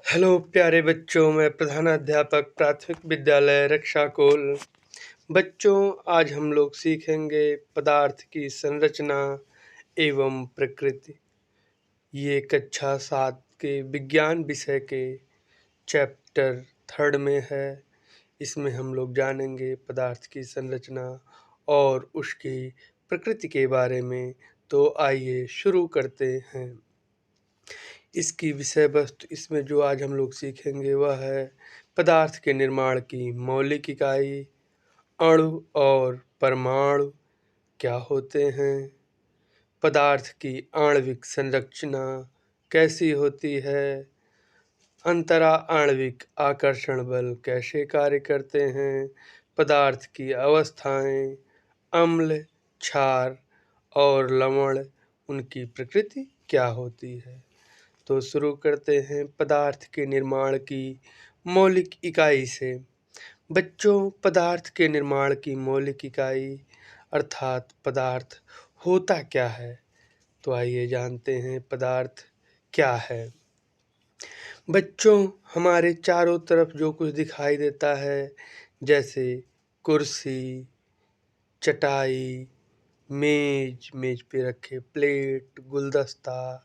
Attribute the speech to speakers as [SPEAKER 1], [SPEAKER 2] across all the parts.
[SPEAKER 1] Hello प्यारे बच्चों, मैं प्रधानाध्यापक प्राथमिक विद्यालय रक्षाकोल। बच्चों, आज हम लोग सीखेंगे पदार्थ की संरचना एवं प्रकृति। ये कक्षा 7 के विज्ञान विषय के चैप्टर 3 में है। इसमें हम लोग जानेंगे पदार्थ की संरचना और उसकी प्रकृति के बारे में। तो आइए शुरू करते हैं। इसकी विषय वस्तु इसमें जो आज हम लोग सीखेंगे वह है पदार्थ के निर्माण की मौलिक इकाई, अणु और परमाणु क्या होते हैं, पदार्थ की आणविक संरचना कैसी होती है, अंतरा आणविक आकर्षण बल कैसे कार्य करते हैं, पदार्थ की अवस्थाएं, अम्ल, क्षार और लवण, उनकी प्रकृति क्या होती है। तो शुरू करते हैं पदार्थ के निर्माण की मौलिक इकाई से। बच्चों, पदार्थ के निर्माण की मौलिक इकाई अर्थात पदार्थ होता क्या है। तो आइए जानते हैं पदार्थ क्या है। बच्चों, हमारे चारों तरफ जो कुछ दिखाई देता है, जैसे कुर्सी, चटाई, मेज पे रखे प्लेट, गुलदस्ता,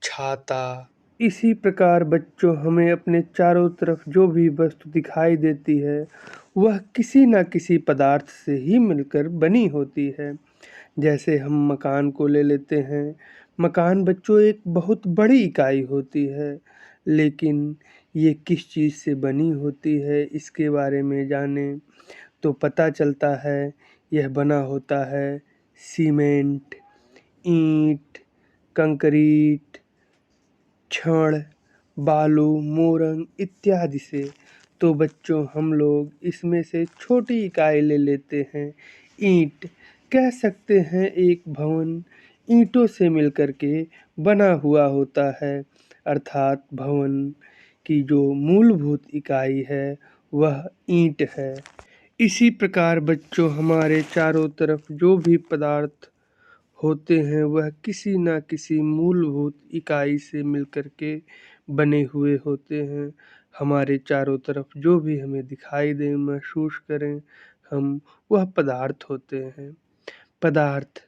[SPEAKER 1] छाता, इसी प्रकार बच्चों हमें अपने चारों तरफ जो भी वस्तु दिखाई देती है वह किसी न किसी पदार्थ से ही मिलकर बनी होती है। जैसे हम मकान को ले लेते हैं। मकान बच्चों एक बहुत बड़ी इकाई होती है, लेकिन ये किस चीज़ से बनी होती है इसके बारे में जानें तो पता चलता है यह बना होता है सीमेंट, ईंट, कंक्रीट, छड़, बालू, मोरंग इत्यादि से। तो बच्चों हम लोग इसमें से छोटी इकाई ले लेते हैं ईंट। कह सकते हैं एक भवन ईंटों से मिलकर के बना हुआ होता है, अर्थात भवन की जो मूलभूत इकाई है वह ईंट है। इसी प्रकार बच्चों हमारे चारों तरफ जो भी पदार्थ होते हैं वह किसी न किसी मूलभूत इकाई से मिलकर के बने हुए होते हैं। हमारे चारों तरफ जो भी हमें दिखाई दे, महसूस करें हम, वह पदार्थ होते हैं। पदार्थ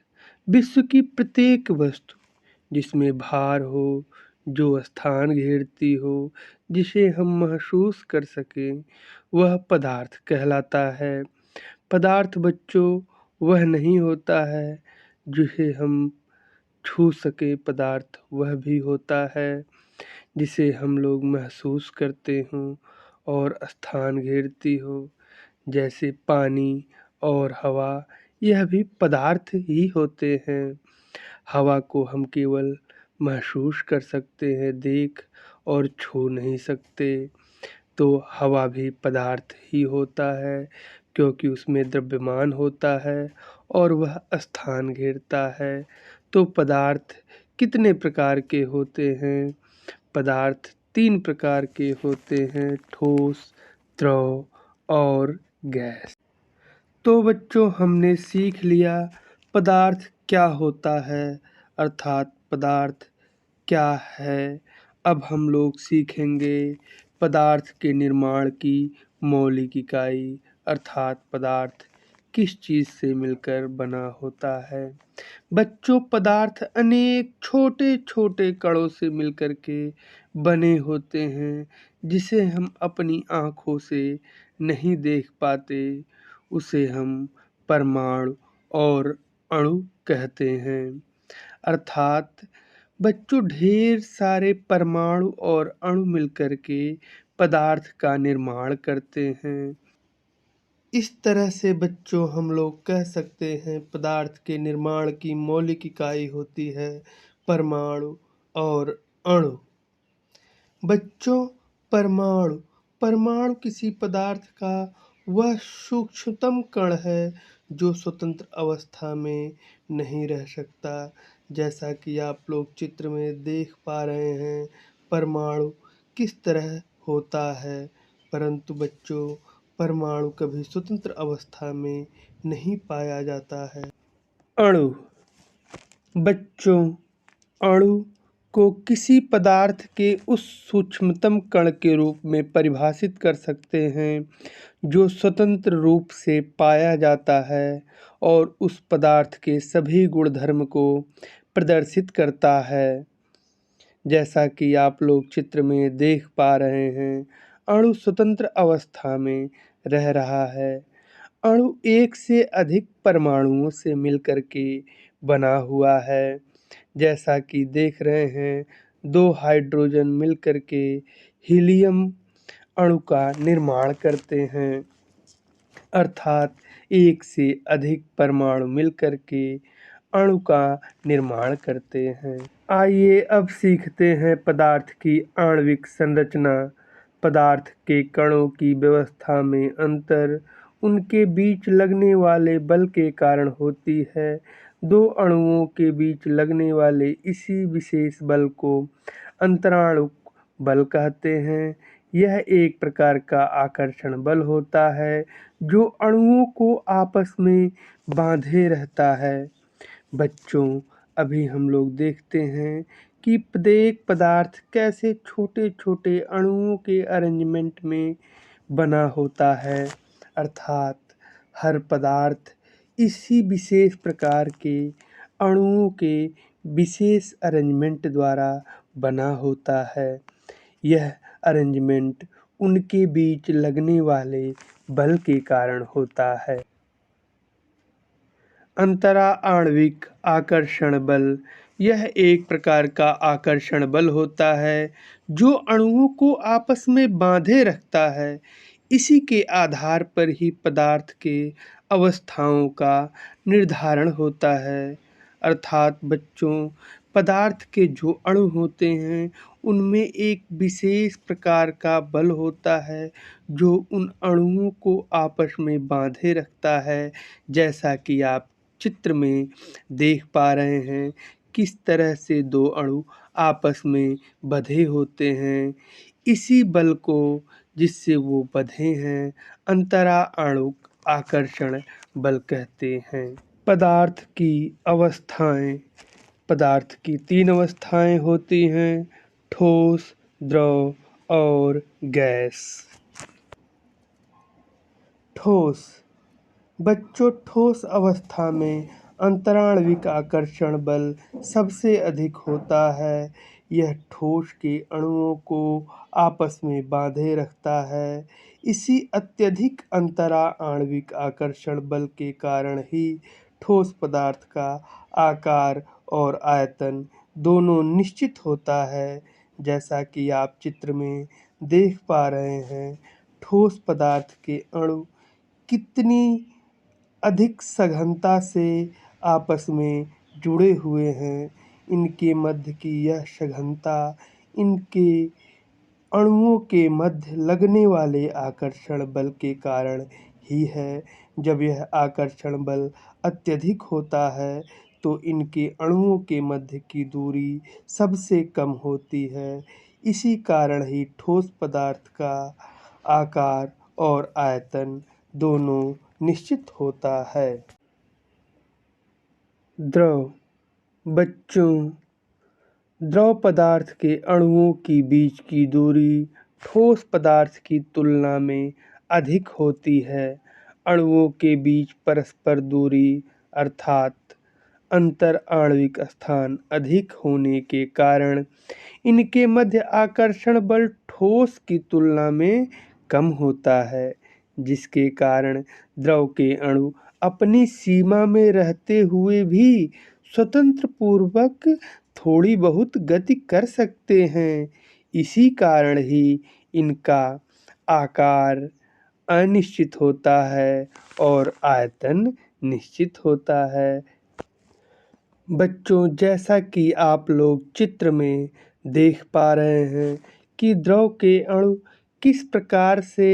[SPEAKER 1] विश्व की प्रत्येक वस्तु जिसमें भार हो, जो स्थान घेरती हो, जिसे हम महसूस कर सकें, वह पदार्थ कहलाता है। पदार्थ बच्चों वह नहीं होता है जिसे हम छू सके, पदार्थ वह भी होता है जिसे हम लोग महसूस करते हों और स्थान घेरती हो। जैसे पानी और हवा, यह भी पदार्थ ही होते हैं। हवा को हम केवल महसूस कर सकते हैं, देख और छू नहीं सकते। तो हवा भी पदार्थ ही होता है, क्योंकि उसमें द्रव्यमान होता है और वह स्थान घेरता है। तो पदार्थ कितने प्रकार के होते हैं? पदार्थ 3 प्रकार के होते हैं, ठोस, द्रव और गैस। तो बच्चों हमने सीख लिया पदार्थ क्या होता है, अर्थात पदार्थ क्या है। अब हम लोग सीखेंगे पदार्थ के निर्माण की मौलिक इकाई, अर्थात पदार्थ किस चीज़ से मिलकर बना होता है। बच्चों, पदार्थ अनेक छोटे छोटे कणों से मिलकर के बने होते हैं, जिसे हम अपनी आँखों से नहीं देख पाते। उसे हम परमाणु और अणु कहते हैं। अर्थात बच्चों ढेर सारे परमाणु और अणु मिलकर के पदार्थ का निर्माण करते हैं। इस तरह से बच्चों हम लोग कह सकते हैं पदार्थ के निर्माण की मौलिक इकाई होती है परमाणु और अणु। बच्चों, परमाणु परमाणु किसी पदार्थ का वह सूक्ष्मतम कण है जो स्वतंत्र अवस्था में नहीं रह सकता। जैसा कि आप लोग चित्र में देख पा रहे हैं परमाणु किस तरह होता है, परंतु बच्चों परमाणु कभी स्वतंत्र अवस्था में नहीं पाया जाता है। अणु बच्चों, अणु को किसी पदार्थ के उस सूक्ष्मतम कण के रूप में परिभाषित कर सकते हैं जो स्वतंत्र रूप से पाया जाता है और उस पदार्थ के सभी गुणधर्म को प्रदर्शित करता है। जैसा कि आप लोग चित्र में देख पा रहे हैं, अणु स्वतंत्र अवस्था में रह रहा है। अणु एक से अधिक परमाणुओं से मिलकर के बना हुआ है। जैसा कि देख रहे हैं, दो हाइड्रोजन मिलकर के हीलियम अणु का निर्माण करते हैं, अर्थात एक से अधिक परमाणु मिलकर के अणु का निर्माण करते हैं। आइए अब सीखते हैं पदार्थ की आणविक संरचना। पदार्थ के कणों की व्यवस्था में अंतर उनके बीच लगने वाले बल के कारण होती है। दो अणुओं के बीच लगने वाले इसी विशेष बल को अंतराणुक बल कहते हैं। यह एक प्रकार का आकर्षण बल होता है जो अणुओं को आपस में बांधे रहता है। बच्चों, अभी हम लोग देखते हैं कि प्रत्येक पदार्थ कैसे छोटे छोटे अणुओं के अरेंजमेंट में बना होता है, अर्थात हर पदार्थ इसी विशेष प्रकार के अणुओं के विशेष अरेंजमेंट द्वारा बना होता है। यह अरेंजमेंट उनके बीच लगने वाले बल के कारण होता है। अंतरा आणविक आकर्षण बल यह एक प्रकार का आकर्षण बल होता है जो अणुओं को आपस में बांधे रखता है। इसी के आधार पर ही पदार्थ के अवस्थाओं का निर्धारण होता है। अर्थात बच्चों, पदार्थ के जो अणु होते हैं उनमें एक विशेष प्रकार का बल होता है जो उन अणुओं को आपस में बांधे रखता है। जैसा कि आप चित्र में देख पा रहे हैं, किस तरह से दो अणु आपस में बंधे होते हैं। इसी बल को जिससे वो बंधे हैं अंतरा आणुक आकर्षण बल कहते हैं। पदार्थ की अवस्थाएं। पदार्थ की 3 अवस्थाएं होती हैं, ठोस, द्रव और गैस। ठोस। बच्चों, ठोस अवस्था में अंतराणविक आकर्षण बल सबसे अधिक होता है। यह ठोस के अणुओं को आपस में बांधे रखता है। इसी अत्यधिक अंतरा आणविक आकर्षण बल के कारण ही ठोस पदार्थ का आकार और आयतन दोनों निश्चित होता है। जैसा कि आप चित्र में देख पा रहे हैं, ठोस पदार्थ के अणु कितनी अधिक सघनता से आपस में जुड़े हुए हैं। इनके मध्य की यह सघनता इनके अणुओं के मध्य लगने वाले आकर्षण बल के कारण ही है। जब यह आकर्षण बल अत्यधिक होता है तो इनके अणुओं के मध्य की दूरी सबसे कम होती है। इसी कारण ही ठोस पदार्थ का आकार और आयतन दोनों निश्चित होता है। द्रव। बच्चों, द्रव पदार्थ के अणुओं के बीच की दूरी ठोस पदार्थ की तुलना में अधिक होती है। अणुओं के बीच परस्पर दूरी अर्थात अंतर आणविक स्थान अधिक होने के कारण इनके मध्य आकर्षण बल ठोस की तुलना में कम होता है, जिसके कारण द्रव के अणु अपनी सीमा में रहते हुए भी स्वतंत्र पूर्वक थोड़ी बहुत गति कर सकते हैं। इसी कारण ही इनका आकार अनिश्चित होता है और आयतन निश्चित होता है। बच्चों, जैसा कि आप लोग चित्र में देख पा रहे हैं कि द्रव के अणु किस प्रकार से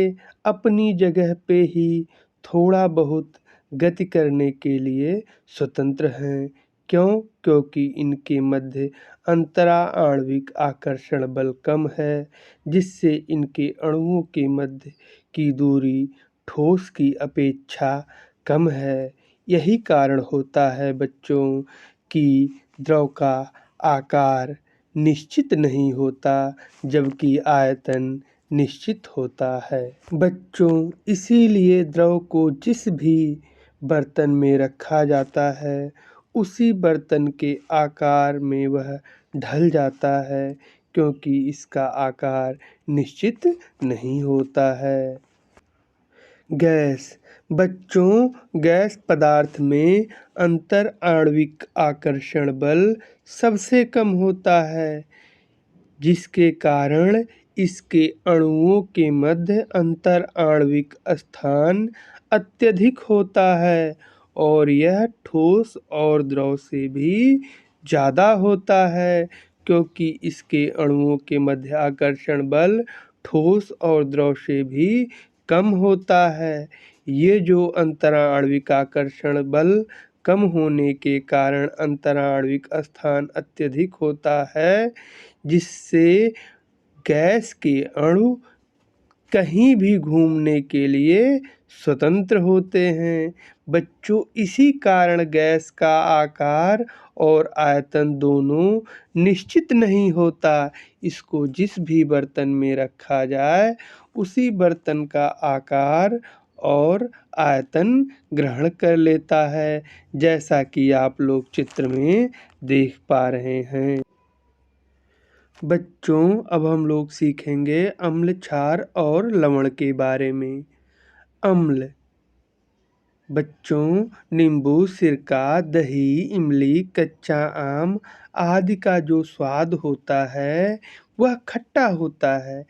[SPEAKER 1] अपनी जगह पे ही थोड़ा बहुत गति करने के लिए स्वतंत्र हैं। क्यों? क्योंकि इनके मध्य अंतरा आणविक आकर्षण बल कम है, जिससे इनके अणुओं के मध्य की दूरी ठोस की अपेक्षा कम है। यही कारण होता है बच्चों कि द्रव का आकार निश्चित नहीं होता, जबकि आयतन निश्चित होता है। बच्चों, इसीलिए द्रव को जिस भी बर्तन में रखा जाता है, उसी बर्तन के आकार में वह ढल जाता है, क्योंकि इसका आकार निश्चित नहीं होता है। गैस। बच्चों, गैस पदार्थ में अंतर आणविक आकर्षण बल सबसे कम होता है, जिसके कारण इसके अणुओं के मध्य अंतर आणविक स्थान अत्यधिक होता है और यह ठोस और द्रव से भी ज़्यादा होता है, क्योंकि इसके अणुओं के मध्य आकर्षण बल ठोस और द्रव से भी कम होता है। ये जो अंतराणविक आकर्षण बल कम होने के कारण अंतराणविक स्थान अत्यधिक होता है, जिससे गैस के अणु कहीं भी घूमने के लिए स्वतंत्र होते हैं। बच्चों, इसी कारण गैस का आकार और आयतन दोनों निश्चित नहीं होता। इसको जिस भी बर्तन में रखा जाए, उसी बर्तन का आकार और आयतन ग्रहण कर लेता है, जैसा कि आप लोग चित्र में देख पा रहे हैं। बच्चों, अब हम लोग सीखेंगे अम्ल, क्षार और लवण के बारे में। अम्ल। बच्चों, नींबू, सिरका, दही, इमली, कच्चा आम आदि का जो स्वाद होता है, वह खट्टा होता है।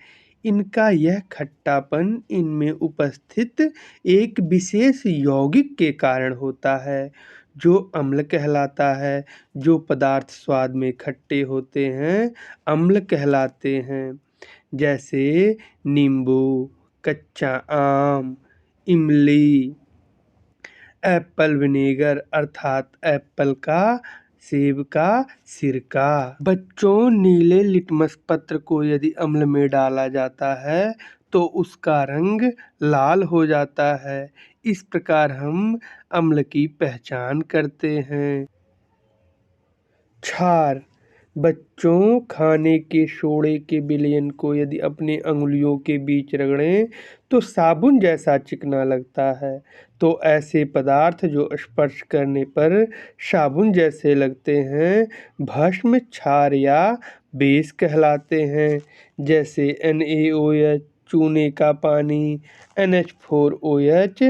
[SPEAKER 1] इनका यह खट्टापन इनमें उपस्थित एक विशेष यौगिक के कारण होता है, जो अम्ल कहलाता है। जो पदार्थ स्वाद में खट्टे होते हैं, अम्ल कहलाते हैं। जैसे नींबू, कच्चा आम, इमली, एप्पल विनेगर अर्थात एप्पल का, सेब का सिरका। बच्चों, नीले लिटमस पत्र को यदि अम्ल में डाला जाता है, तो उसका रंग लाल हो जाता है। इस प्रकार हम अम्ल की पहचान करते हैं। क्षार। बच्चों, खाने के सोडे के विलयन को यदि अपनी अंगुलियों के बीच रगड़ें तो साबुन जैसा चिकना लगता है। तो ऐसे पदार्थ जो स्पर्श करने पर साबुन जैसे लगते हैं, भस्म, क्षार या बेस कहलाते हैं। जैसे NaOH, चूने का पानी, NH4OH,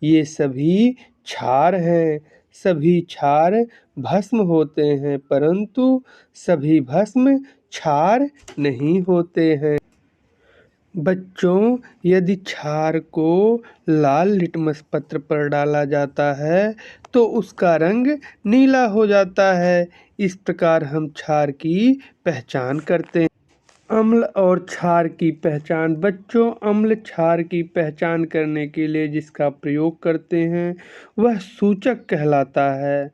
[SPEAKER 1] ये सभी क्षार हैं। सभी क्षार भस्म होते हैं, परंतु सभी भस्म क्षार नहीं होते हैं। बच्चों, यदि क्षार को लाल लिटमस पत्र पर डाला जाता है, तो उसका रंग नीला हो जाता है। इस प्रकार हम क्षार की पहचान करते हैं। अम्ल और क्षार की पहचान। बच्चों, अम्ल क्षार की पहचान करने के लिए जिसका प्रयोग करते हैं, वह सूचक कहलाता है।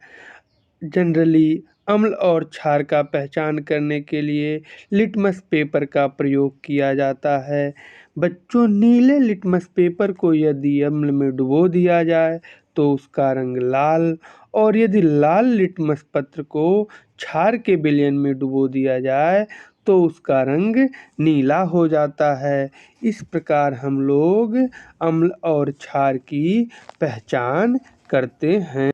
[SPEAKER 1] जनरली अम्ल और क्षार का पहचान करने के लिए लिटमस पेपर का प्रयोग किया जाता है। बच्चों, नीले लिटमस पेपर को यदि अम्ल में डुबो दिया जाए तो उसका रंग लाल, और यदि लाल लिटमस पत्र को क्षार के विलयन में डुबो दिया जाए तो उसका रंग नीला हो जाता है। इस प्रकार हम लोग अम्ल और क्षार की पहचान करते हैं।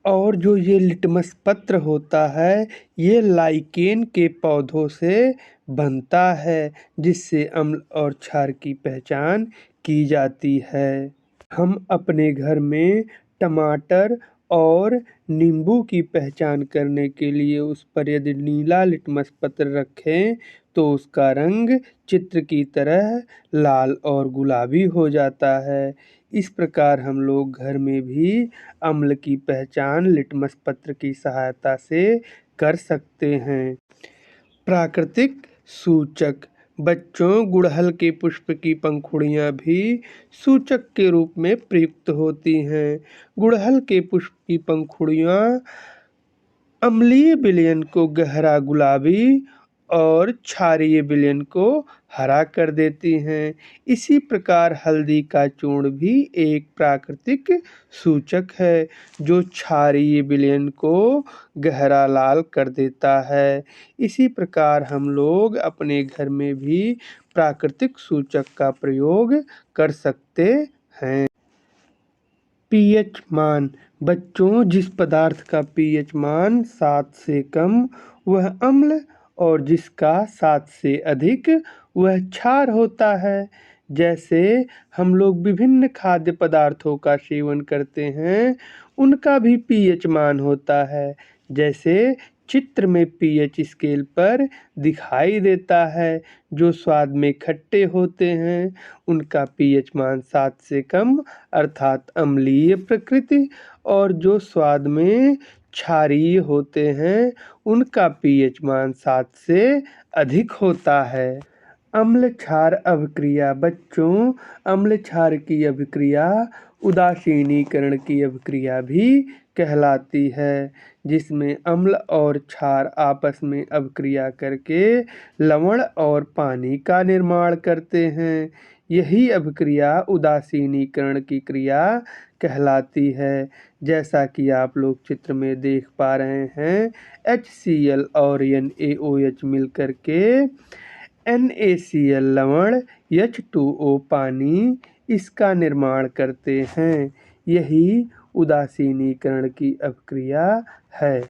[SPEAKER 1] और जो ये लिटमस पत्र होता है, ये लाइकेन के पौधों से बनता है, जिससे अम्ल और क्षार की पहचान की जाती है। हम अपने घर में टमाटर और नींबू की पहचान करने के लिए उस पर यदि नीला लिटमस पत्र रखें, तो उसका रंग चित्र की तरह लाल और गुलाबी हो जाता है। इस प्रकार हम लोग घर में भी अम्ल की पहचान लिटमस पत्र की सहायता से कर सकते हैं। प्राकृतिक सूचक। बच्चों, गुड़हल के पुष्प की पंखुड़ियाँ भी सूचक के रूप में प्रयुक्त होती हैं। गुड़हल के पुष्प की पंखुड़ियाँ अम्लीय विलयन को गहरा गुलाबी और क्षारीय विलयन को हरा कर देती हैं। इसी प्रकार हल्दी का चूर्ण भी एक प्राकृतिक सूचक है जो क्षारीय विलयन को गहरा लाल कर देता है। इसी प्रकार हम लोग अपने घर में भी प्राकृतिक सूचक का प्रयोग कर सकते हैं। पीएच मान। बच्चों, जिस पदार्थ का पीएच मान 7 से कम वह अम्ल और जिसका 7 से अधिक वह क्षार होता है। जैसे हम लोग विभिन्न खाद्य पदार्थों का सेवन करते हैं, उनका भी पीएच मान होता है। जैसे चित्र में पीएच स्केल पर दिखाई देता है। जो स्वाद में खट्टे होते हैं उनका पीएच मान 7 से कम अर्थात अम्लीय प्रकृति, और जो स्वाद में क्षारीय होते हैं उनका पीएच मान 7 से अधिक होता है। अम्ल क्षार अभिक्रिया। बच्चों, अम्ल क्षार की अभिक्रिया उदासीनीकरण की अभिक्रिया भी कहलाती है, जिसमें अम्ल और क्षार आपस में अभिक्रिया करके लवण और पानी का निर्माण करते हैं। यही अभिक्रिया उदासीनीकरण की क्रिया कहलाती है। जैसा कि आप लोग चित्र में देख पा रहे हैं, HCl और NaOH मिलकर के NaCl लवण, H2O पानी इसका निर्माण करते हैं। यही उदासीनीकरण की अभिक्रिया है।